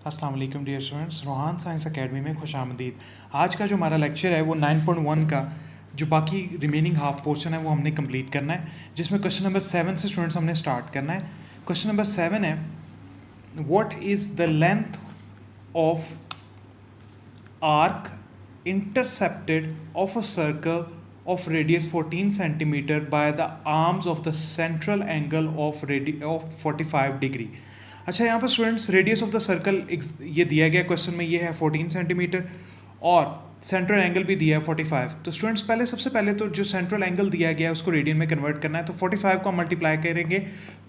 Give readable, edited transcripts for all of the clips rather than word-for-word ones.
अस्सलाम वालेकुम dear students, Rohan science academy में खुशामदीद। आज का जो हमारा लेक्चर है वो 9.1 का जो बाकी रिमेनिंग हाफ पोर्शन है वो हमने कंप्लीट करना है, जिसमें क्वेश्चन नंबर 7 से स्टूडेंट्स हमने स्टार्ट करना है। क्वेश्चन नंबर 7 है, what is the length of arc intercepted of a circle of radius 14 centimeter by the arms of the central angle of 45 degree। अच्छा, यहाँ पर students radius of the circle ये दिया गया क्वेश्चन में, ये है 14 सेंटीमीटर और सेंट्रल एंगल भी दिया है 45। तो स्टूडेंट्स सबसे पहले तो जो सेंट्रल एंगल दिया गया है उसको रेडियन में कन्वर्ट करना है। तो 45 को हम मल्टीप्लाई करेंगे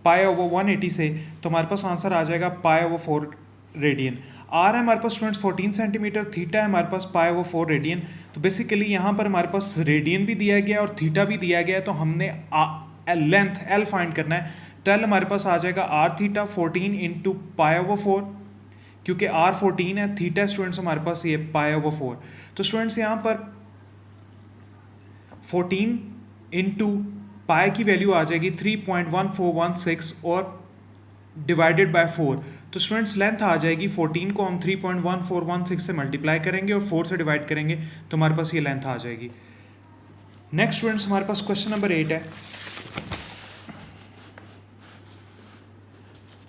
पाई ओवर 180 से, तो हमारे पास आंसर आ जाएगा पाई ओवर 4 रेडियन। आर है हमारे पास स्टूडेंट्स 14 सेंटीमीटर, थीटा है हमारे पास पाई ओवर 4 रेडियन। तो बेसिकली यहाँ पर हमारे पास रेडियन भी दिया गया और थीटा भी दिया गया है, तो हमने लेंथ एल फाइंड करना है। तो एल हमारे पास आ जाएगा r theta 14 into pi over 4, क्योंकि आर 14 है, थीटा स्टूडेंट्स हमारे पास ये पाई ओवर 4। तो स्टूडेंट्स यहाँ पर 14 इंटू पाई की वैल्यू आ जाएगी 3.1416 और डिवाइडेड बाय 4। तो स्टूडेंट्स लेंथ आ जाएगी 14 को हम 3.1416 से मल्टीप्लाई करेंगे और 4 से डिवाइड करेंगे, तो हमारे पास ये लेंथ आ जाएगी। नेक्स्ट स्टूडेंट्स हमारे पास क्वेश्चन नंबर 8 है,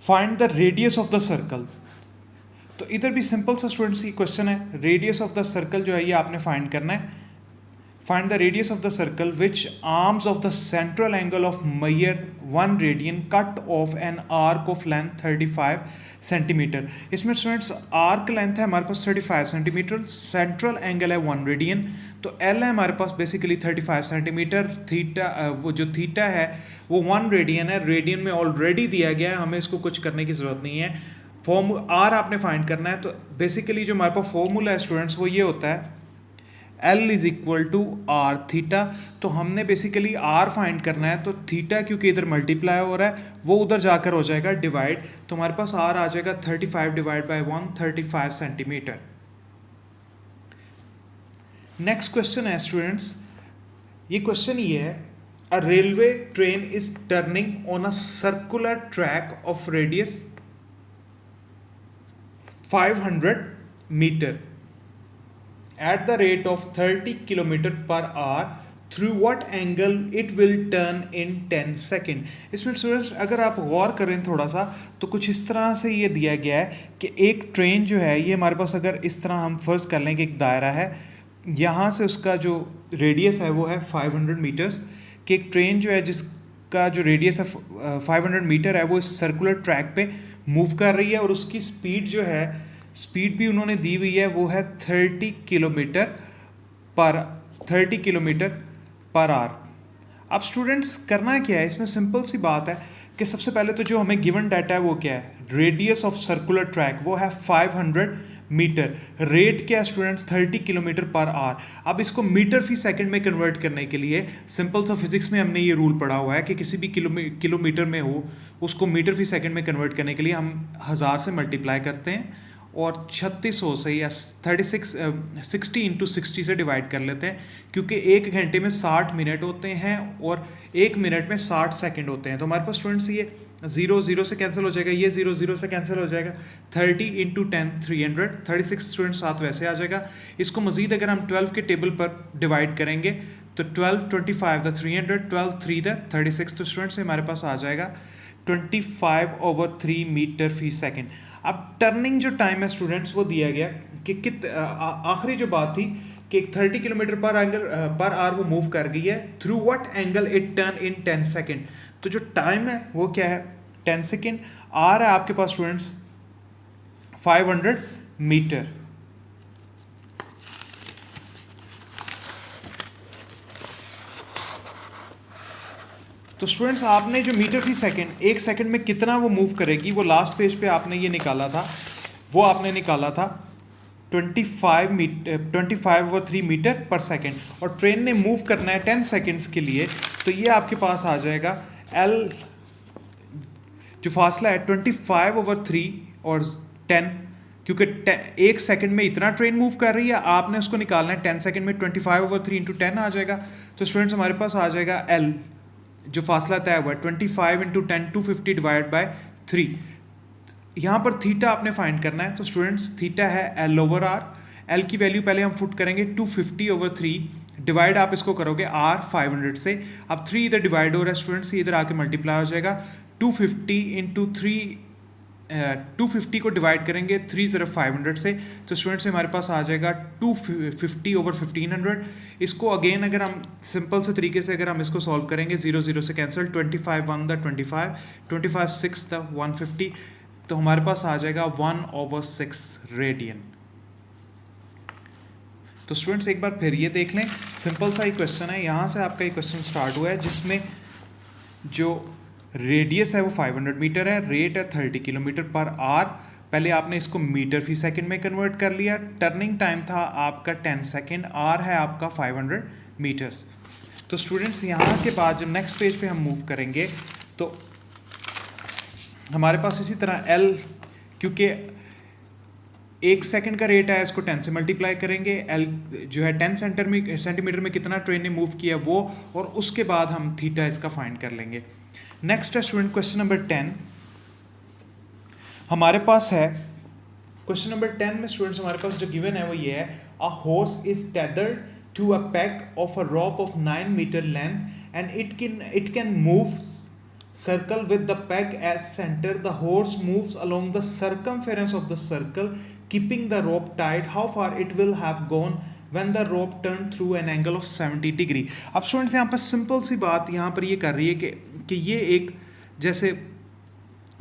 find the radius of the circle. तो इधर भी सिंपल सा स्टूडेंट्स की क्वेश्चन है, रेडियस ऑफ द सर्कल जो है ये आपने फाइंड करना है। Find the radius of the circle which arms of the central angle of mayor 1 radian cut off an arc of length 35 centimetre. इसमें स्टूडेंट्स आर्क लेंथ है हमारे पास 35 सेंटीमीटर, सेंट्रल एंगल है 1 रेडियन, तो एल है हमारे पास basically 35 centimetre, theta वो जो theta है वो 1 रेडियन है, रेडियन में ऑलरेडी दिया गया है, हमें इसको कुछ करने की ज़रूरत नहीं है। आर आपने फाइंड करना है। तो बेसिकली जो हमारे पास फॉर्मूला है स्टूडेंट्स वो ये होता है L is equal to are theta. तो हमने बेसिकली आर फाइंड करना है, तो थीटा क्योंकि इधर मल्टीप्लाई हो रहा है वो उधर जाकर हो जाएगा डिवाइड, तो हमारे पास आर आ जाएगा 35 divide by 135 centimetre. Next question है स्टूडेंट्स, ये क्वेश्चन ये है, a railway train is turning on a circular track of radius 500 metre at the rate of 30 km per hour through what angle it will turn in 10 second. इसमें students अगर आप गौर करें थोड़ा सा तो कुछ इस तरह से ये दिया गया है कि एक ट्रेन जो है ये हमारे पास, अगर इस तरह हम फर्ज कर लें कि एक दायरा है, यहाँ से उसका जो रेडियस है वो है 500 मीटर्स, कि एक ट्रेन जो है जिसका जो रेडियस है 500 मीटर है वो इस सर्कुलर ट्रैक पे मूव कर रही है और उसकी स्पीड जो है, स्पीड भी उन्होंने दी हुई है, वो है 30 किलोमीटर पर आवर। अब स्टूडेंट्स करना क्या है, इसमें सिंपल सी बात है कि सबसे पहले तो जो हमें गिवन डाटा है वो क्या है, रेडियस ऑफ सर्कुलर ट्रैक वो है 500 मीटर, रेट क्या है स्टूडेंट्स 30 किलोमीटर पर आवर। अब इसको मीटर फी सेकंड में कन्वर्ट करने के लिए सिंपल सा फिजिक्स में हमने ये रूल पढ़ा हुआ है कि किसी भी किलोमीटर में हो उसको मीटर फी सेकंड में कन्वर्ट करने के लिए हम 1000 से मल्टीप्लाई करते हैं और 3600 से या 60 इंटू 60 से डिवाइड कर लेते हैं, क्योंकि एक घंटे में 60 मिनट होते हैं और एक मिनट में 60 सेकंड होते हैं। तो हमारे पास स्टूडेंट्स ये 0 0 से कैंसिल हो जाएगा, ये 0 0 से कैंसिल हो जाएगा, 30 इंटू 10 300, 36 स्टूडेंट्स साथ वैसे आ जाएगा। इसको मजीद अगर हम 12 के टेबल पर डिवाइड करेंगे तो 12 25 द 300, 12 3 द 36, तो स्टूडेंट्स हमारे पास आ जाएगा 25/3 मीटर फी सेकेंड। अब टर्निंग जो टाइम है स्टूडेंट्स वो दिया गया कि आखिरी जो बात थी कि 30 किलोमीटर पर आवर वो मूव कर गई है, through what angle it turn in 10 second. तो जो टाइम है वो क्या है 10 सेकेंड, आर है आपके पास स्टूडेंट्स 500 मीटर। तो स्टूडेंट्स आपने जो मीटर फी सेकंड, एक सेकंड में कितना वो मूव करेगी, वो लास्ट पेज पे आपने ये निकाला था, वो आपने निकाला था 25/3 मीटर पर सेकंड, और ट्रेन ने मूव करना है 10 सेकंड्स के लिए, तो ये आपके पास आ जाएगा एल जो फासला है 25/3 और 10, क्योंकि एक सेकंड में इतना ट्रेन मूव कर रही है, आपने उसको निकालना है 10 सेकंड में, 25/3 इंटू 10 आ जाएगा। तो स्टूडेंट्स हमारे पास आ जाएगा एल जो फासला तय हुआ है 25 इंटू 10 250 डिवाइड बाय 3, यहाँ पर थीटा आपने फाइंड करना है, तो स्टूडेंट्स थीटा है एल ओवर आर। एल की वैल्यू पहले हम फुट करेंगे 250/3, डिवाइड आप इसको करोगे आर 500 से। अब 3 इधर डिवाइड हो रहा है स्टूडेंट्स, इधर आके मल्टीप्लाई हो जाएगा। 250 को डिवाइड करेंगे 3 ज़रा 500 से, तो स्टूडेंट्स हमारे पास आ जाएगा 250/1500। इसको अगेन अगर हम सिंपल से तरीके से अगर हम इसको सॉल्व करेंगे, 0 0 से कैंसिल, 25 1 द 25, 25 6 द 150, तो हमारे पास आ जाएगा 1/6 रेडियन। तो स्टूडेंट्स एक बार फिर ये देख लें, सिंपल सा ही क्वेश्चन है, यहाँ से आपका ये क्वेश्चन स्टार्ट हुआ है जिसमें जो रेडियस है वो 500 मीटर है, रेट है 30 किलोमीटर पर आवर। पहले आपने इसको मीटर फी सेकंड में कन्वर्ट कर लिया, टर्निंग टाइम था आपका 10 सेकंड, आर है आपका 500 मीटर्स। तो स्टूडेंट्स यहाँ के बाद जब नेक्स्ट पेज पे हम मूव करेंगे तो हमारे पास इसी तरह एल, क्योंकि 1 सेकंड का रेट है, इसको 10 से मल्टीप्लाई करेंगे। एल जो है 10 सेंटीमीटर में कितना ट्रेन ने मूव किया वो, और उसके बाद हम थीटा इसका फाइंड कर लेंगे। नेक्स्ट है स्टूडेंट क्वेश्चन नंबर 10 हमारे पास है। क्वेश्चन नंबर 10 में स्टूडेंट्स हमारे पास जो गिवन है वो ये है, a horse is tethered to a peg of a rope of 9 metre length and it can move circle with the peg as center. The horse moves along the circumference of the circle keeping the rope tight. How far it will have gone when the rope turned through an angle of 70 degree. अब students यहाँ पर simple सी बात यहाँ पर ये कर रही है कि ये एक जैसे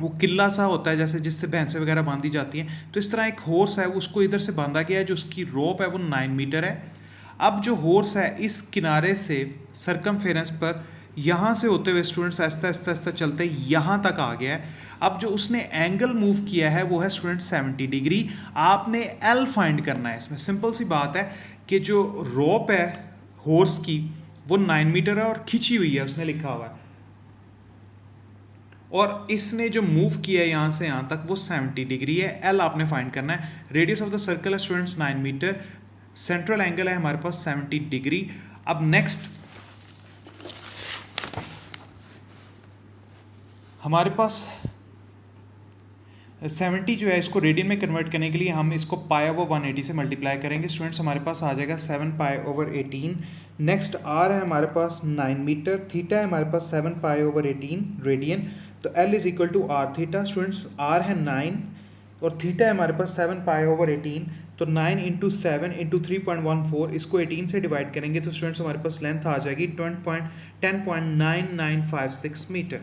वो किला सा होता है जैसे जिससे भैंसें वगैरह बांधी जाती हैं, तो इस तरह एक हॉर्स है उसको इधर से बांधा गया है, जो उसकी रोप है वो 9 मीटर है। अब जो हॉर्स है इस किनारे से सर्कमफेरेंस पर यहाँ से होते हुए स्टूडेंट्स ऐसा ऐसा ऐसा चलते यहाँ तक आ गया है। अब जो उसने एंगल मूव किया है वो है स्टूडेंट 70 डिग्री। आपने एल फाइंड करना है। इसमें सिंपल सी बात है कि जो रोप है हॉर्स की वो 9 मीटर है और खिंची हुई है, उसने लिखा हुआ है, और इसने जो मूव किया है यहाँ से यहाँ तक वो 70 डिग्री है। एल आपने फाइंड करना है। रेडियस ऑफ द सर्कल है स्टूडेंट्स 9 मीटर, सेंट्रल एंगल है हमारे पास 70 डिग्री। अब नेक्स्ट हमारे पास 70 जो है इसको रेडियन में कन्वर्ट करने के लिए हम इसको π/180 से मल्टीप्लाई करेंगे। स्टूडेंट्स हमारे पास आ जाएगा 7π/18। नेक्स्ट आर है हमारे पास 9 मीटर, थीटा है हमारे पास 7π/18 रेडियन, तो L is equal to are theta. Students r है 9 और थीटा है हमारे पास 7π/18, तो 9 × 7 × 3.14, इसको 18 से डिवाइड करेंगे तो स्टूडेंट्स हमारे पास लेंथ आ जाएगी 10.9956 मीटर।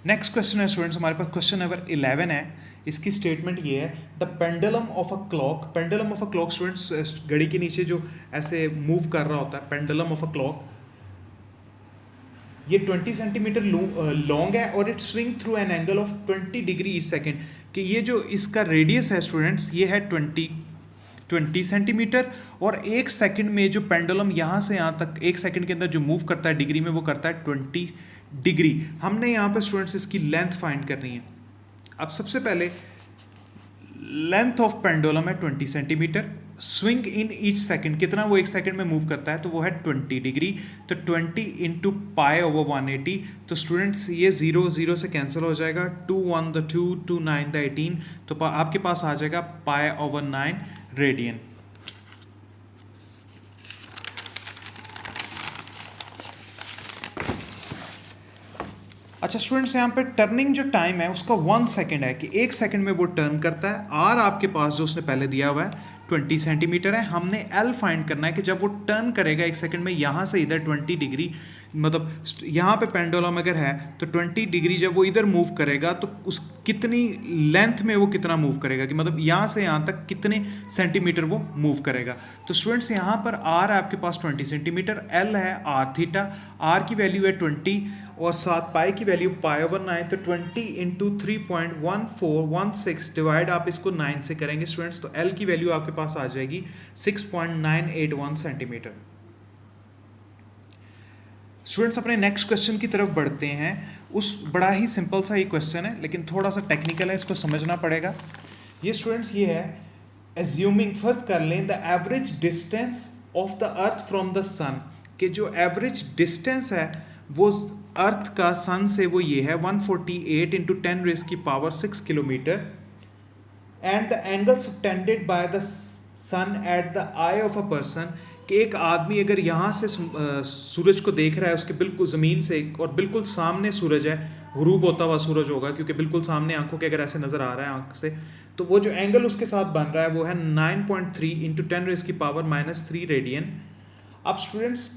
नेक्स्ट क्वेश्चन है स्टूडेंट्स हमारे पास क्वेश्चन नंबर 11 है। इसकी स्टेटमेंट ये है, the pendulum of a clock. Pendulum of a clock students घड़ी के नीचे जो ऐसे मूव कर रहा होता है, पेंडुलम ऑफ अ क्लॉक, ये 20 सेंटीमीटर लॉन्ग है और it swing through an angle of 20 degree each second. कि ये जो इसका रेडियस है स्टूडेंट्स ये है 20 सेंटीमीटर, और 1 सेकंड में जो पेंडुलम यहाँ से यहाँ तक 1 सेकंड के अंदर जो मूव करता है डिग्री में वो करता है 20 डिग्री। हमने यहाँ पर स्टूडेंट्स इसकी लेंथ फाइंड करनी है। अब सबसे पहले लेंथ ऑफ पेंडुलम है 20 centimetre, swing in each second कितना वो 1 सेकंड में मूव करता है तो वो है 20 डिग्री, तो 20 × π/180। तो स्टूडेंट्स ये 0 0 से कैंसिल हो जाएगा, 2 1 द 2 2 9 द 18, तो आपके पास आ जाएगा π/9 रेडियन। अच्छा स्टूडेंट्स यहाँ पे टर्निंग जो टाइम है उसका 1 सेकंड है, कि 1 सेकंड में वो टर्न करता है। आर आपके पास जो उसने पहले दिया हुआ है 20 सेंटीमीटर है। हमने एल फाइंड करना है कि जब वो टर्न करेगा 1 सेकंड में यहाँ से इधर 20 डिग्री, मतलब यहाँ पे पेंडुलम अगर है तो 20 डिग्री जब वो इधर मूव करेगा तो उस कितनी लेंथ में वो कितना मूव करेगा, कि मतलब यहाँ से यहाँ तक कितने सेंटीमीटर वो मूव करेगा। तो स्टूडेंट्स यहाँ पर आर है आपके पास 20 सेंटीमीटर, एल है आर थीटा, आर की वैल्यू है 20 और साथ पाई की वैल्यू π/9, तो 20 × 3.1416 डिवाइड आप इसको 9 से करेंगे स्टूडेंट्स, तो एल की वैल्यू आपके पास आ जाएगी 6.981 सेंटीमीटर। स्टूडेंट्स अपने नेक्स्ट क्वेश्चन की तरफ बढ़ते हैं। उस बड़ा ही सिंपल सा ये क्वेश्चन है लेकिन थोड़ा सा टेक्निकल है, इसको समझना पड़ेगा। ये स्टूडेंट्स ये है, एज्यूमिंग फर्स्ट कर लें the average distance of the earth from the sun, कि जो एवरेज डिस्टेंस है वो अर्थ का सन से वो ये है 148 इंटू 10 रेज की power 6 kilometre, and the angle subtended by the sun at the eye of a person, कि एक आदमी अगर यहाँ से सूरज को देख रहा है उसके बिल्कुल ज़मीन से, और बिल्कुल सामने सूरज है, गुरूब होता हुआ सूरज होगा क्योंकि बिल्कुल सामने आंखों के अगर ऐसे नज़र आ रहा है आंख से, तो वो जो एंगल उसके साथ बन रहा है वो है 9.3 इंटू 10 रेज की पावर -3 रेडियन। अब स्टूडेंट्स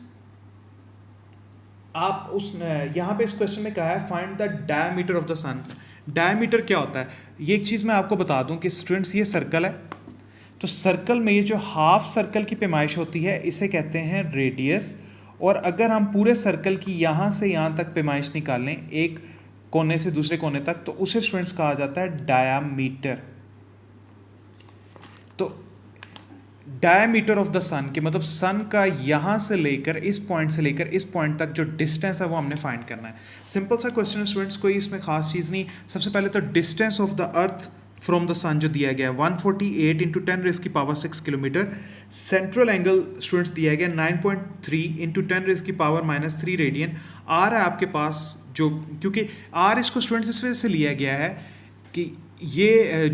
आप उस यहाँ पे इस क्वेश्चन में कहा है find the diameter of the sun. Diameter क्या होता है, ये एक चीज़ मैं आपको बता दूं कि स्टूडेंट्स ये सर्कल है, तो सर्कल में ये जो हाफ सर्कल की पैमाइश होती है इसे कहते हैं रेडियस, और अगर हम पूरे सर्कल की यहाँ से यहाँ तक पैमाइश निकालें एक कोने से दूसरे कोने तक, तो उसे स्टूडेंट्स कहा जाता है डायामीटर। तो डायमीटर ऑफ द सन के मतलब सन का यहाँ से लेकर इस पॉइंट से लेकर इस पॉइंट तक जो डिस्टेंस है वो हमने फाइंड करना है। सिंपल सा क्वेश्चन है स्टूडेंट्स, कोई इसमें खास चीज़ नहीं। सबसे पहले तो distance of the earth from the sun जो दिया गया है 148 इंटू 10 रेज की power 6 kilometre. Central angle students दिया गया 9.3 इंटू 10 रेज की पावर -3 रेडियन। आर है आपके पास जो, क्योंकि आर इसको स्टूडेंट्स इस वजह से लिया गया है कि ये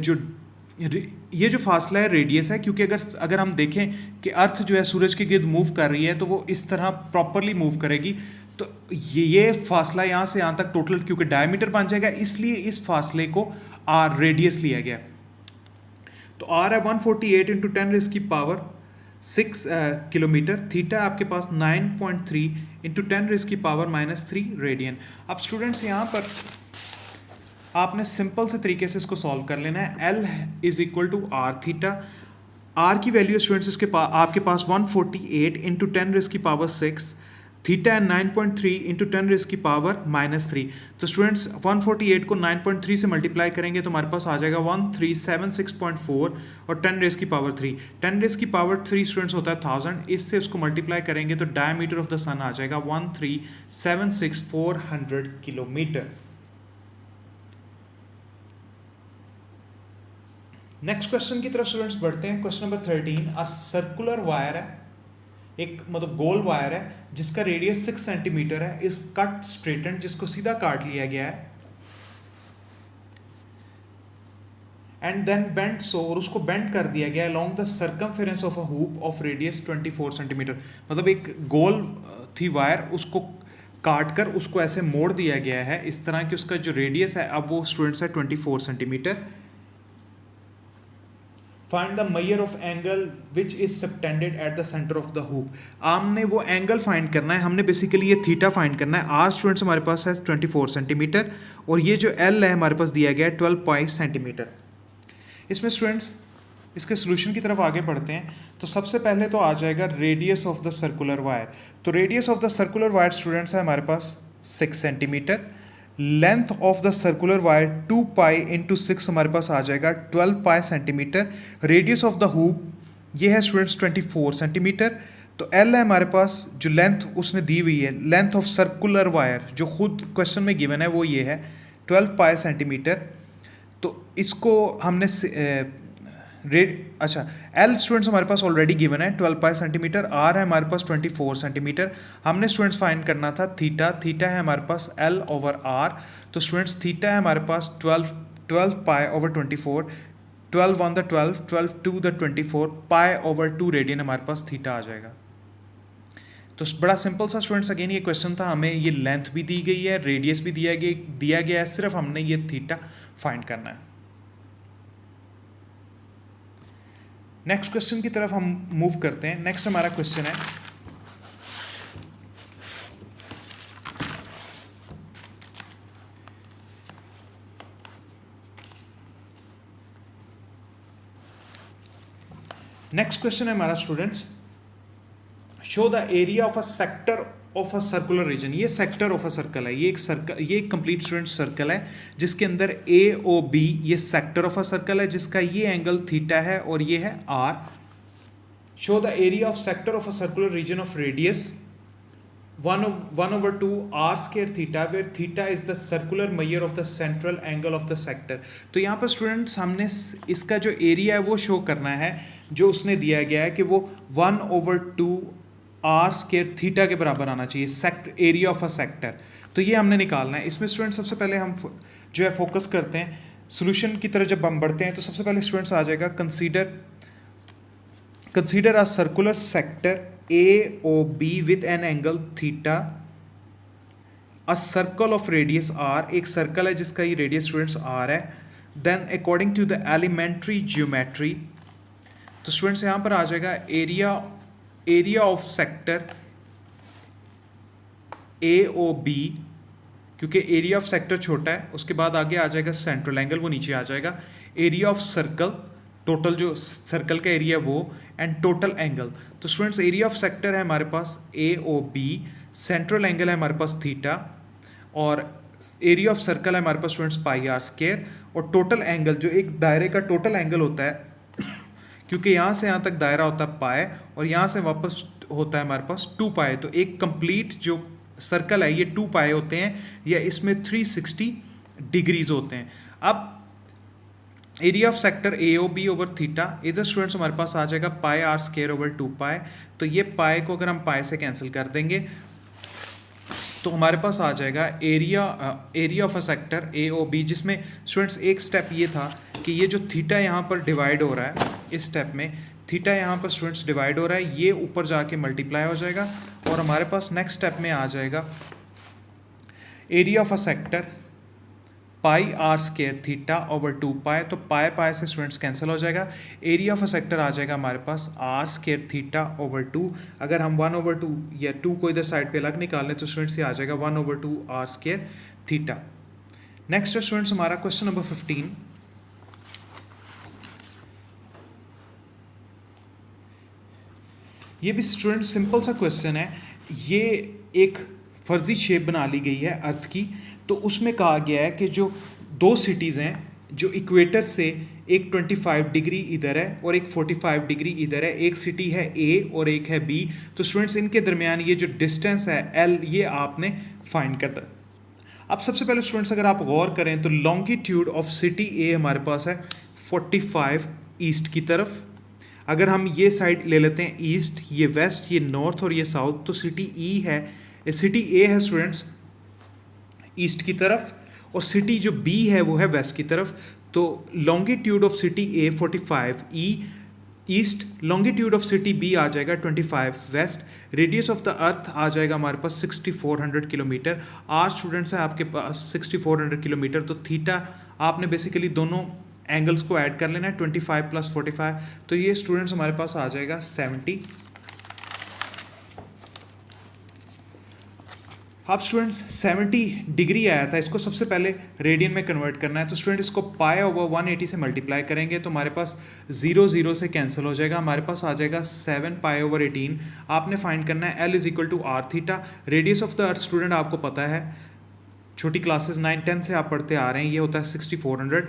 जो फासला है रेडियस है, क्योंकि अगर हम देखें कि अर्थ जो है सूरज के गिर्द मूव कर रही है तो वो इस तरह प्रॉपरली मूव करेगी, तो ये फासला यहाँ से यहाँ तक टोटल क्योंकि डायमीटर बन जाएगा, इसलिए इस फासले को आर रेडियस लिया गया। तो आर है 148 इंटू 10 रेज की पावर 6 किलोमीटर। थीटा आपके पास 9.3 इंटू 10 रेज की पावर -3 रेडियन। अब स्टूडेंट्स यहाँ पर आपने सिंपल से तरीके से इसको सॉल्व कर लेना है। L is equal to are theta. Are की वैल्यू स्टूडेंट्स इसके आपके पास 148 इंटू 10 रेज की पावर 6, थीटा है 9.3 इंटू 10 रेज की पावर -3। तो स्टूडेंट्स 148 को 9.3 से मल्टीप्लाई करेंगे तो हमारे पास आ जाएगा 1376.4 और 10 रेज की पावर 3। 10 रेज की पावर 3 स्टूडेंट्स होता है 1000, इससे उसको मल्टीप्लाई करेंगे तो डायमीटर ऑफ द सन आ जाएगा 1376400 किलोमीटर। नेक्स्ट क्वेश्चन की तरफ स्टूडेंट्स बढ़ते हैं। क्वेश्चन नंबर 13, सर्कुलर वायर है, एक मतलब गोल वायर है जिसका रेडियस 6 सेंटीमीटर है, इस कट स्ट्रेटेंड जिसको सीधा काट लिया गया है, एंड देन बेंड सो, और उसको बेंड कर दिया गया along the circumference of a hoop of radius 24 centimetre. मतलब एक गोल थी वायर, उसको काट कर उसको ऐसे मोड़ दिया गया है इस तरह कि उसका जो रेडियस है अब वो स्टूडेंट्स है 24 centimetre. Find the measure of angle which is subtended at the centre of the hoop. हमने वो एंगल फाइंड करना है, हमने बेसिकली ये थीटा फाइंड करना है। आर स्टूडेंट्स हमारे पास है 24 सेंटीमीटर और ये जो एल है हमारे पास दिया गया है 12 सेंटीमीटर। इसमें स्टूडेंट्स इसके सोल्यूशन की तरफ आगे बढ़ते हैं। तो सबसे पहले तो आ जाएगा radius of the circular wire. तो radius of the circular wire students है हमारे पास 6 centimetre. Length of the circular wire 2 pi into 6 हमारे पास आ जाएगा 12 pi centimetre. Radius of the hoop ये है स्टूडेंट्स 24 सेंटीमीटर। तो एल है हमारे पास जो लेंथ उसने दी हुई है, लेंथ ऑफ सर्कुलर वायर जो खुद क्वेश्चन में गिवन है वो ये है 12 पाई सेंटीमीटर। तो इसको हमने अच्छा एल स्टूडेंट्स हमारे पास ऑलरेडी गिवन है 12 पाई सेंटीमीटर। आर है हमारे पास 24 सेंटीमीटर। हमने स्टूडेंट्स फाइंड करना था थीटा। थीटा है हमारे पास एल ओवर आर। तो स्टूडेंट्स थीटा है हमारे पास 12 pi over 24, 12 1 the 12, 12 2 the 24, pi over 2 radian हमारे पास थीटा आ जाएगा। तो बड़ा सिंपल सा स्टूडेंट्स अगेन ये क्वेश्चन था, हमें ये लेंथ भी दी गई है, रेडियस भी दिया गया है, सिर्फ हमने ये थीटा फाइंड करना है। नेक्स्ट क्वेश्चन की तरफ हम मूव करते हैं। नेक्स्ट हमारा क्वेश्चन है हमारा students, show the area of a sector of a circular reason. ये सेक्टर ऑफ अ सर्कल है, ये एक सर्कल, ये एक कंप्लीट स्टूडेंट सर्कल है जिसके अंदर ए ओ बी ये सेक्टर ऑफ अ सर्कल है जिसका ये एंगल थीटा है और ये है r. Show the area of sector of a circular region of radius 1/2 r square theta where theta is the circular measure of the central angle of the sector। तो यहाँ पर स्टूडेंट्स हमने इसका जो एरिया है वो शो करना है जो उसने दिया गया है कि वो 1/2 आर स्केयर थीटा के बराबर आना चाहिए, sector area of a sector. तो ये हमने निकालना है। इसमें स्टूडेंट सबसे पहले हम जो है फोकस करते हैं सोल्यूशन की तरफ। जब हम बढ़ते हैं तो सबसे पहले स्टूडेंट्स आ जाएगा consider a circular sector A O B with an angle theta, a circle of radius r, एक सर्कल है जिसका ये रेडियस स्टूडेंट्स आर है। Then according to the elementary geometry, तो स्टूडेंट्स यहाँ पर आ जाएगा area of sector A O B, क्योंकि एरिया ऑफ सेक्टर छोटा है। उसके बाद आगे आ जाएगा सेंट्रल एंगल, वो नीचे आ जाएगा। एरिया ऑफ सर्कल, टोटल जो सर्कल का एरिया वो, एंड टोटल एंगल। तो स्टूडेंट्स एरिया ऑफ सेक्टर है हमारे पास ए ओ बी, सेंट्रल एंगल है हमारे पास थीटा, और एरिया ऑफ सर्कल है हमारे पास स्टूडेंट्स पाई आर स्केयर, और टोटल एंगल जो एक दायरे का टोटल एंगल होता है क्योंकि यहाँ से यहाँ तक दायरा होता है पाए, और यहाँ से वापस होता है हमारे पास 2 पाए। तो एक कंप्लीट जो सर्कल है ये 2 पाए होते हैं, या इसमें 360 डिग्रीज होते हैं। अब area of sector A O B over theta, इधर स्टूडेंट्स हमारे पास आ जाएगा पाई आर स्केयर ओवर 2 पाए। तो ये पाए को अगर हम पाए से कैंसिल कर देंगे तो हमारे पास आ जाएगा area of a sector A O B, जिसमें स्टूडेंट्स एक स्टेप ये था कि ये जो थीटा यहाँ पर डिवाइड हो रहा है, इस स्टेप में थीटा यहाँ पर स्टूडेंट्स डिवाइड हो रहा है, ये ऊपर जाके मल्टीप्लाई हो जाएगा, और हमारे पास नेक्स्ट स्टेप में आ जाएगा area of a sector pi r square theta over 2 pi. तो पाए पाए से स्टूडेंट्स कैंसिल हो जाएगा। एरिया ऑफ अ सेक्टर आ जाएगा हमारे पास आर स्केयर थीटा ओवर 2। अगर हम 1/2 या 2 को इधर साइड पे अलग निकाल लें तो स्टूडेंट्स ये आ जाएगा 1/2 आर स्केयर थीटा। नेक्स्ट है स्टूडेंट्स हमारा क्वेश्चन नंबर 15। ये भी स्टूडेंट सिंपल सा क्वेश्चन है। ये एक फर्जी शेप बना ली गई है अर्थ की। तो उसमें कहा गया है कि जो 2 सिटीज़ हैं जो इक्वेटर से, एक 25 डिग्री इधर है और एक 45 डिग्री इधर है, एक सिटी है ए और एक है बी। तो स्टूडेंट्स इनके दरमियान ये जो डिस्टेंस है एल, ये आपने फाइंड करना। अब सबसे पहले स्टूडेंट्स अगर आप गौर करें तो लॉन्गिट्यूड ऑफ सिटी ए हमारे पास है 45 ईस्ट की तरफ। अगर हम ये साइड ले लेते हैं ईस्ट, ये वेस्ट, ये नॉर्थ और ये साउथ, तो सिटी ई है, सिटी ए है स्टूडेंट्स ईस्ट की तरफ, और सिटी जो बी है वो है वेस्ट की तरफ। तो longitude of city A 45 east, longitude of city B आ जाएगा 25 west, radius of the earth आ जाएगा हमारे पास 6400 किलोमीटर। आर स्टूडेंट्स है आपके पास 6400 किलोमीटर। तो थीटा आपने बेसिकली दोनों एंगल्स को ऐड कर लेना है, 25 + 45। तो ये स्टूडेंट्स हमारे पास आ जाएगा 70। अब स्टूडेंट्स 70 डिग्री आया था, इसको सबसे पहले रेडियन में कन्वर्ट करना है। तो स्टूडेंट इसको पाई ओवर 180 से मल्टीप्लाई करेंगे तो हमारे पास 0 से कैंसिल हो जाएगा, हमारे पास आ जाएगा 7 पाई ओवर 18। आपने फाइंड करना है L = r theta. Radius of the earth student आपको पता है, छोटी क्लासेस 9-10 से आप पढ़ते आ रहे हैं, ये होता है 6400,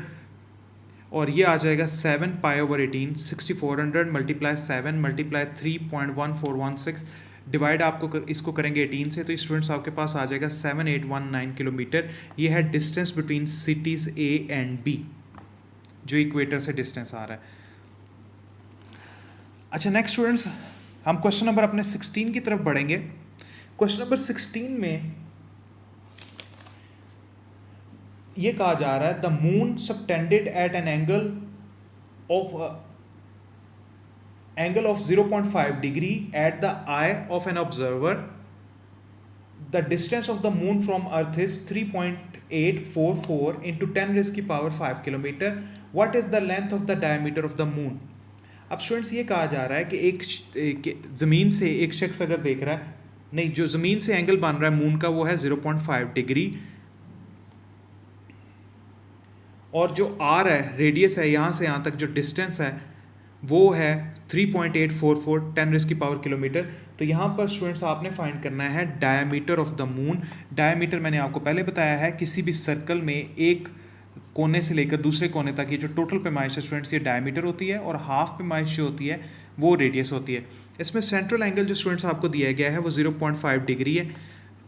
और ये आ जाएगा 7 पाई ओवर 18। 6400 × 7 × 3.1416 डिवाइड आपको इसको करेंगे 18 से, तो स्टूडेंट्स आपके पास आ जाएगा 7819 किलोमीटर। ये है distance between cities A and B, जो इक्वेटर से डिस्टेंस आ रहा है। अच्छा नेक्स्ट स्टूडेंट्स हम क्वेश्चन नंबर अपने 16 की तरफ बढ़ेंगे। क्वेश्चन नंबर 16 में ये कहा जा रहा है the moon subtended at an angle of 0.5 degree at the eye of an observer. The distance of the moon from earth is 3.844 into 10⁵ kilometre. What is the length of the diameter of the moon? अब students ये कहा जा रहा है कि एक ज़मीन से एक शख्स अगर देख रहा है, नहीं, जो ज़मीन से एंगल बन रहा है मून का वो है 0.5 डिग्री, और जो आर है, रेडियस है, यहाँ से यहाँ तक जो डिस्टेंस है वो है 3.844 10⁻⁴ किलोमीटर। तो यहाँ पर स्टूडेंट्स आपने फाइंड करना है diameter of the moon. Diameter मैंने आपको पहले बताया है, किसी भी सर्कल में एक कोने से लेकर दूसरे कोने तक ये जो टोटल पैमाइश है स्टूडेंट्स ये डायमीटर होती है, और हाफ पैमाइश जो होती है वो रेडियस होती है। इसमें सेंट्रल एंगल जो स्टूडेंट्स आपको दिया गया है वो 0.5 डिग्री है।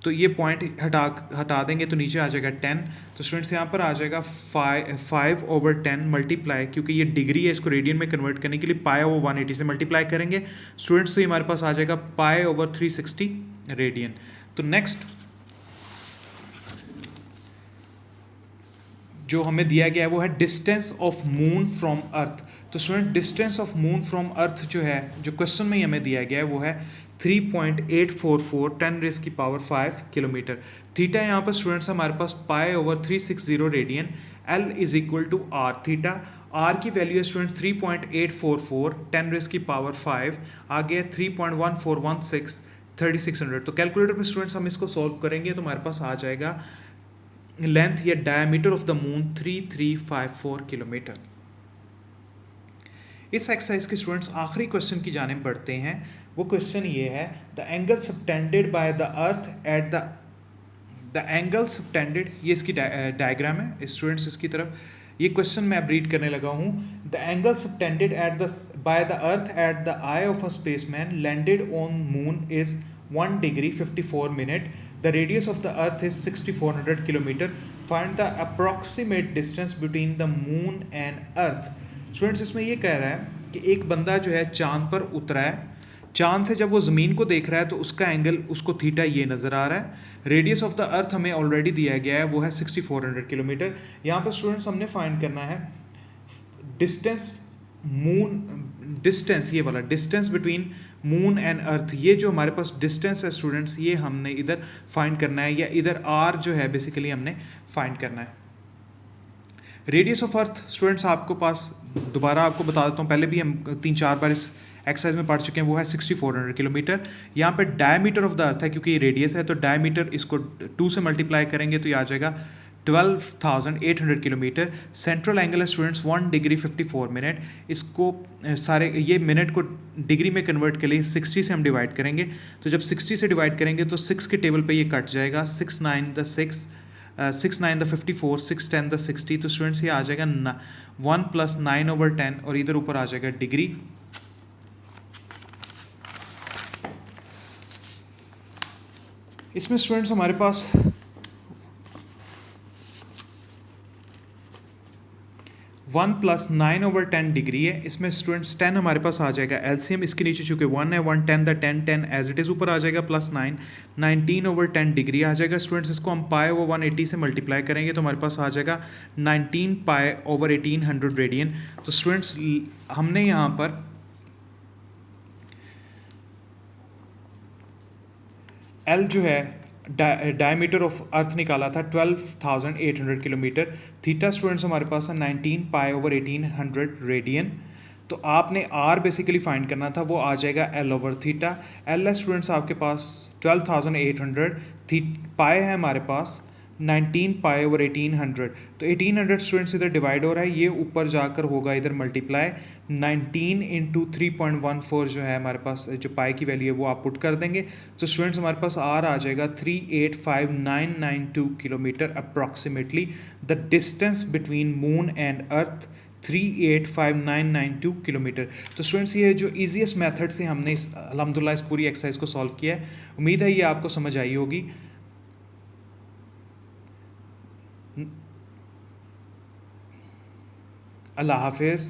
तो ये पॉइंट हटा देंगे तो नीचे आ जाएगा 10। तो स्टूडेंट्स यहाँ पर आ जाएगा 5/10 मल्टीप्लाई, क्योंकि ये डिग्री है, इसको रेडियन में कन्वर्ट करने के लिए पाई ओवर 180 से मल्टीप्लाई करेंगे स्टूडेंट्स, तो ये हमारे पास आ जाएगा पाई ओवर 360 रेडियन। तो नेक्स्ट जो हमें दिया गया है वो है distance of moon from earth. तो student distance of moon from earth जो है, जो क्वेश्चन में ही हमें दिया गया है वो है 3.844 10⁵ किलोमीटर। थीटा यहाँ पर स्टूडेंट्स हमारे पास pi over 360 radian, L is equal to are. Theta are की वैल्यू है स्टूडेंट्स 3.844 10⁵, आ गया 3.1416 3600। तो कैलकुलेटर पे स्टूडेंट्स हम इसको सॉल्व करेंगे तो हमारे पास आ जाएगा लेंथ या diameter of the moon 3354 kilometre. इस एक्सरसाइज के स्टूडेंट्स आखिरी क्वेश्चन की जानिब बढ़ते हैं। वो क्वेश्चन ये है, the angle subtended by the earth at the angle subtended, ये इसकी डायग्राम है स्टूडेंट्स, इसकी तरफ ये क्वेश्चन मैं अब रीड करने लगा हूँ। The angle subtended by the earth at the eye of a spaceman landed on moon is 1 degree 54 minute. The radius of the earth is 6400 kilometer. Find the approximate distance between the moon and earth. Students इसमें ये कह रहा है कि एक बंदा जो है चांद पर उतरा है, चांद से जब वो ज़मीन को देख रहा है तो उसका एंगल, उसको थीटा ये नज़र आ रहा है। रेडियस ऑफ द अर्थ हमें ऑलरेडी दिया गया है, वो है 6400 किलोमीटर। यहाँ पर स्टूडेंट्स हमने फाइंड करना है डिस्टेंस डिस्टेंस, ये वाला distance between moon and earth. ये जो हमारे पास डिस्टेंस है स्टूडेंट्स, ये हमने इधर फाइंड करना है, या इधर आर जो है बेसिकली हमने फाइंड करना है। रेडियस ऑफ अर्थ स्टूडेंट्स आपको पास दोबारा आपको बता देता हूँ, पहले भी हम 3-4 बार इस एक्सरसाइज में पढ़ चुके हैं, वो है 6400 किलोमीटर। यहाँ पे डायमीटर ऑफ द अर्थ है, क्योंकि ये रेडियस है तो डायमीटर इसको 2 से मल्टीप्लाई करेंगे तो ये आ जाएगा 12,800 किलोमीटर। सेंट्रल एंगल है स्टूडेंट्स 1 degree 54 मिनट। इसको सारे ये मिनट को डिग्री में कन्वर्ट के लिए 60 से हम डिवाइड करेंगे, तो जब 60 से डिवाइड करेंगे तो 6 के टेबल पे ये कट जाएगा, 6 9 द 6 6 9 द 54 6 10 द 60। तो स्टूडेंट्स ये आ जाएगा 1 + 9/10 और इधर ऊपर आ जाएगा डिग्री। इसमें स्टूडेंट्स हमारे पास 1 + 9/10 डिग्री है। इसमें स्टूडेंट्स 10 हमारे पास आ जाएगा एलसीएम, इसके नीचे चूँकि 1 है 1 10 द 10 10 एज इट इज़, ऊपर आ जाएगा +9 19/10 डिग्री आ जाएगा स्टूडेंट्स। इसको हम पाई ओवर 180 से मल्टीप्लाई करेंगे तो हमारे पास आ जाएगा 19 पाई ओवर 1800 रेडियन। तो स्टूडेंट्स हमने यहाँ पर एल जो है डायमीटर ऑफ अर्थ निकाला था 12,800 किलोमीटर। थीटा स्टूडेंट्स हमारे पास है 19 पाई ओवर 1800 रेडियन। तो आपने आर बेसिकली फाइंड करना था, वो आ जाएगा एल ओवर थीटा। एल है स्टूडेंट्स आपके पास 12,800, पाई है हमारे पास 19 पाई ओवर 1800। तो 1800 स्टूडेंट्स इधर डिवाइड हो रहा है, ये ऊपर जाकर होगा इधर मल्टीप्लाई 19 × 3.14 जो है हमारे पास, जो पाई की वैल्यू है वो आप पुट कर देंगे। तो स्टूडेंट्स हमारे पास आर आ जाएगा 385,992 kilometre approximately. The distance between moon and earth 385,992 kilometre. तो स्टूडेंट्स ये जो ईजीएस्ट मेथड से हमने अल्हम्दुलिल्लाह इस पूरी एक्सरसाइज को सॉल्व किया है। उम्मीद है ये आपको समझ आई होगी। अल्लाह हाफिज़।